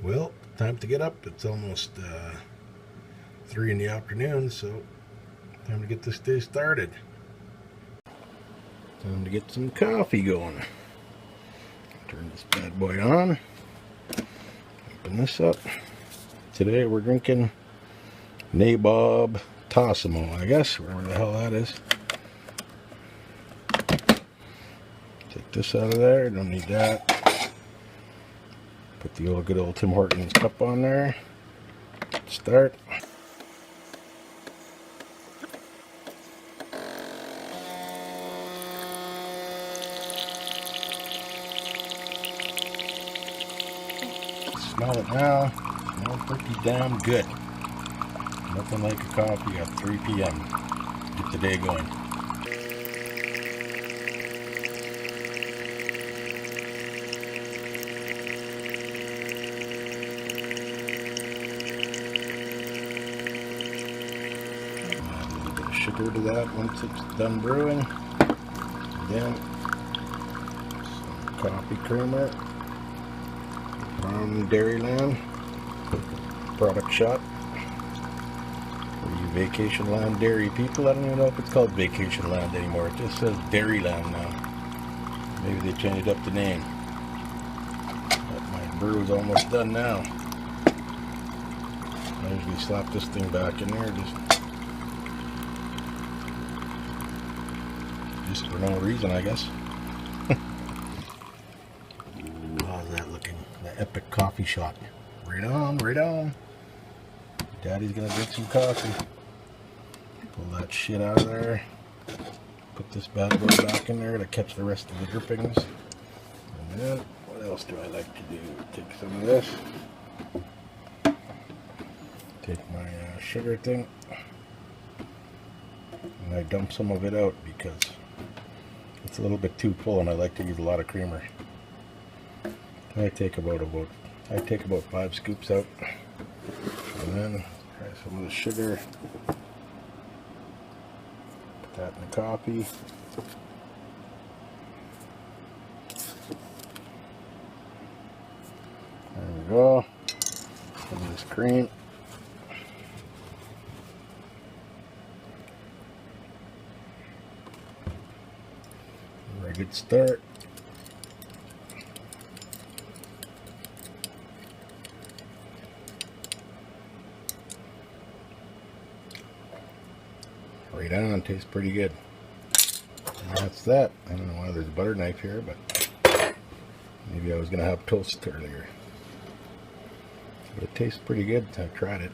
Well, time to get up. It's almost 3 in the afternoon, so time to get this day started. Time to get some coffee going. Turn this bad boy on. Open this up. Today we're drinking Nabob Tassimo, I guess, wherever the hell that is. Take this out of there, don't need that. Put the old good old Tim Hortons cup on there. Start. Smell it now. Smells pretty damn good. Nothing like a coffee at 3 p.m. Get the day going. Add a little bit of sugar to that once it's done brewing. Then some coffee creamer from Dairyland. Product shot. For you Vacation Land dairy people, I don't even know if it's called Vacation Land anymore. It just says Dairyland now. Maybe they changed up the name. But my brew is almost done now. I usually slap this thing back in there just for no reason, I guess. Ooh, how's that looking? The epic coffee shot. Right on, right on. Daddy's gonna drink some coffee. Pull that shit out of there. Put this bad boy back in there to catch the rest of the drippings. And then, what else do I like to do? Take some of this. Take my sugar thing. And I dump some of it out because it's a little bit too full and I like to use a lot of creamer. I take about 5 scoops out. And then try some of the sugar. Put that in the coffee. There we go. Some of this cream. Very good start. Right on, tastes pretty good. And that's that. I don't know why there's a butter knife here, but maybe I was going to have toast earlier. But it tastes pretty good. I tried it.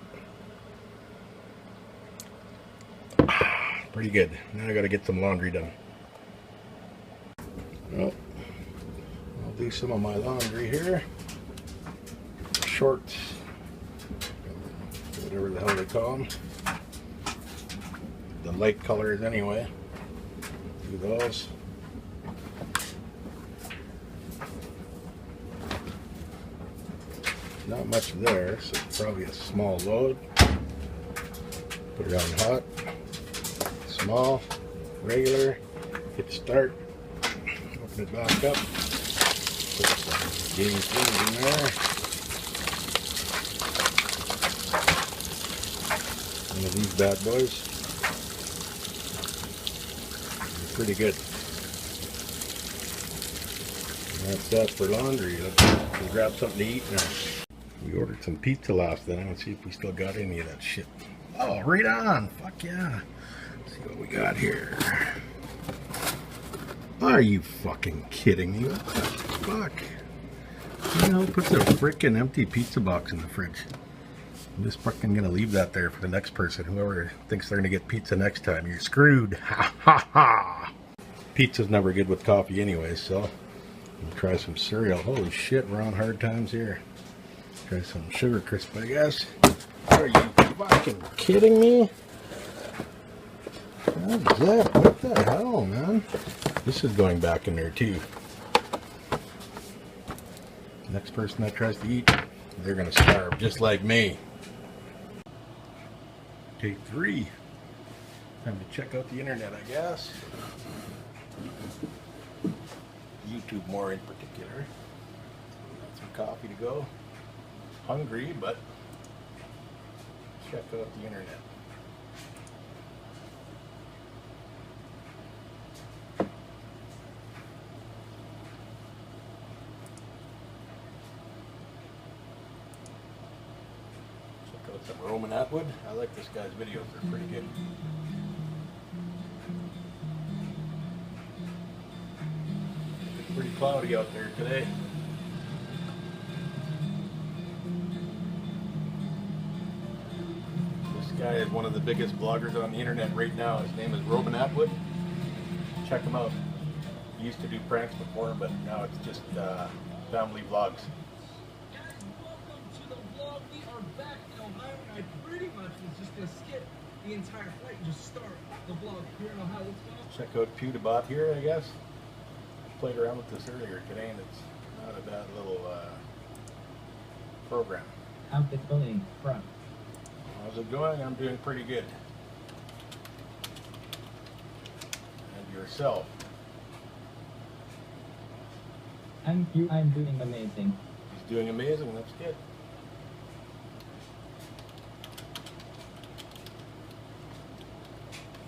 Pretty good. Now I got to get some laundry done. Well, I'll do some of my laundry here. Shorts, whatever the hell they call them. The light colors anyway. Do those. Not much there, so probably a small load. Put it on hot. Small, regular. Hit start. Open it back up. Put some James Dean in there. One of these bad boys. Pretty good. And that's that for laundry. Let's grab something to eat now. We ordered some pizza last night. Let's see if we still got any of that shit. Oh, right on. Fuck yeah. Let's see what we got here. Are you fucking kidding me? What the fuck? You know, puts a freaking empty pizza box in the fridge. I'm just fucking gonna leave that there for the next person. Whoever thinks they're gonna get pizza next time, you're screwed. Ha ha ha! Pizza's never good with coffee anyway, so we'll try some cereal. Holy shit, we're on hard times here. Try some Sugar Crisp, I guess. Are you fucking kidding me? What's that? What the hell, man? This is going back in there too. Next person that tries to eat, they're gonna starve just like me. Take 3. Time to check out the internet, I guess. YouTube more in particular. Got some coffee to go. hungry, but check out the internet. Check out some Roman Atwood. I like this guy's videos, they're pretty good. It's pretty cloudy out there today. This guy is one of the biggest bloggers on the internet right now. His name is Roman Atwood. Check him out. He used to do pranks before, but now it's just family vlogs. Guys, welcome to the vlog. We are back in Ohio, and I pretty much was just going to skip the entire flight and just start the vlog here in Ohio. Let's go. Check out PewDieBot here, I guess. Played around with this earlier today, and it's not a bad little program. How's it going, bro? How's it going? I'm doing pretty good. And yourself? Thank you, I'm doing amazing. He's doing amazing, that's good.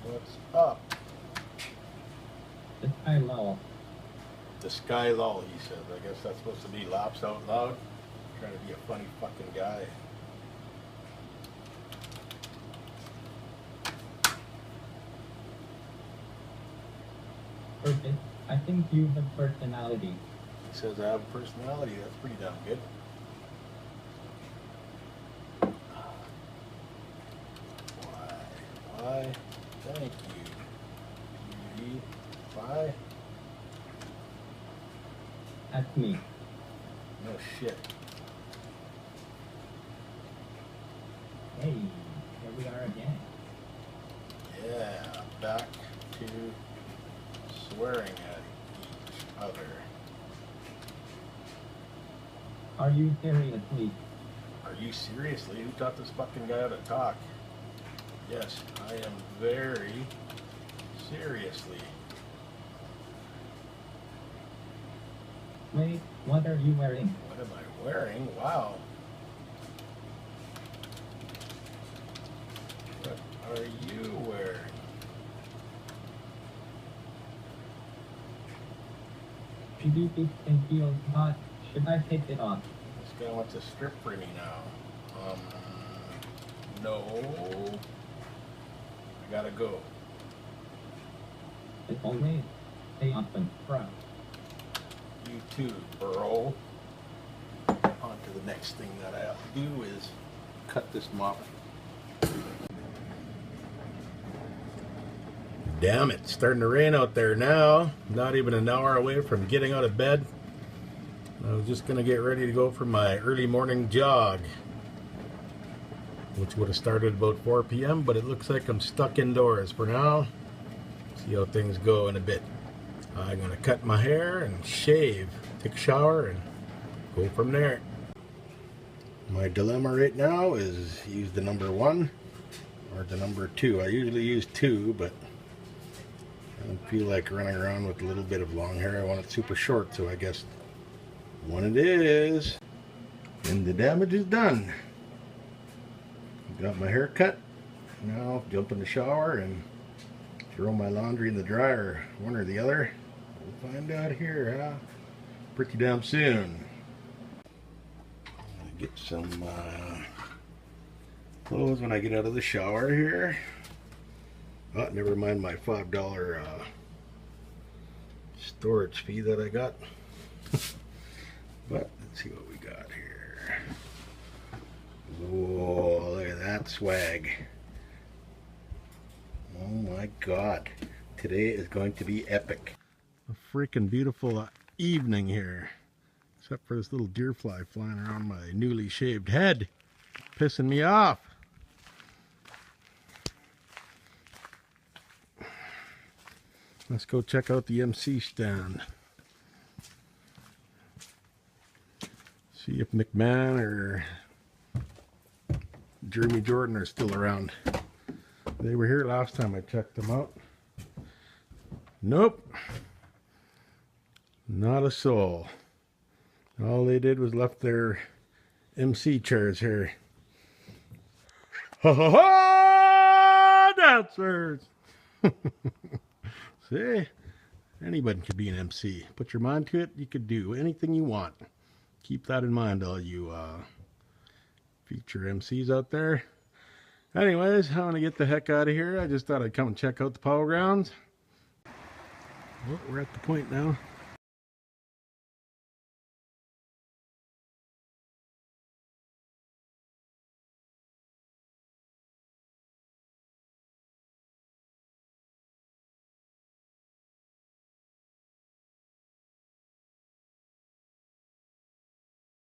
What's up? The sky low. The sky lull, he says. I guess that's supposed to be laughs out loud. Trying to be a funny fucking guy. Perfect. I think you have personality. He says I have a personality. That's pretty damn good. Why? Thank you. Why? That's me. No shit. Hey, here we are again. Yeah, back to swearing at each other. Are you seriously? Are you seriously? Who taught this fucking guy how to talk? Yes, I am very seriously. Wait, what are you wearing? What am I wearing? Wow. What are you wearing? PvP can feel hot. Should I take it off? This guy wants to strip for me now. No. I gotta go. As always, stay open, bro. You too, bro. On to the next thing that I have to do is cut this mop. Damn it, it's starting to rain out there now. Not even an hour away from getting out of bed. I was just gonna get ready to go for my early morning jog, which would have started about 4 p.m., but it looks like I'm stuck indoors for now. See how things go in a bit. I'm gonna cut my hair and shave, take a shower, and go from there. My dilemma right now is use the number 1 or the number 2. I usually use 2, but I don't feel like running around with a little bit of long hair. I want it super short, so I guess 1 it is. And the damage is done. Got my hair cut. Now jump in the shower and throw my laundry in the dryer. One or the other. We'll find out here, huh? Pretty damn soon. Get some clothes when I get out of the shower here. Oh, never mind my $5 storage fee that I got. But let's see what we got here. Whoa, look at that swag. Oh my god. Today is going to be epic. A freaking beautiful evening here. Except for this little deer fly flying around my newly shaved head. Pissing me off. Let's go check out the MC stand. See if McMahon or Jeremy Jordan are still around. They were here last time I checked them out. Nope. Not a soul. All they did was left their MC chairs here. Ha ha ha! Dancers! See? Anybody could be an MC. Put your mind to it, you could do anything you want. Keep that in mind, all you future MCs out there. Anyways, I'm going to get the heck out of here. I just thought I'd come and check out the Power Grounds. Well, we're at the point now.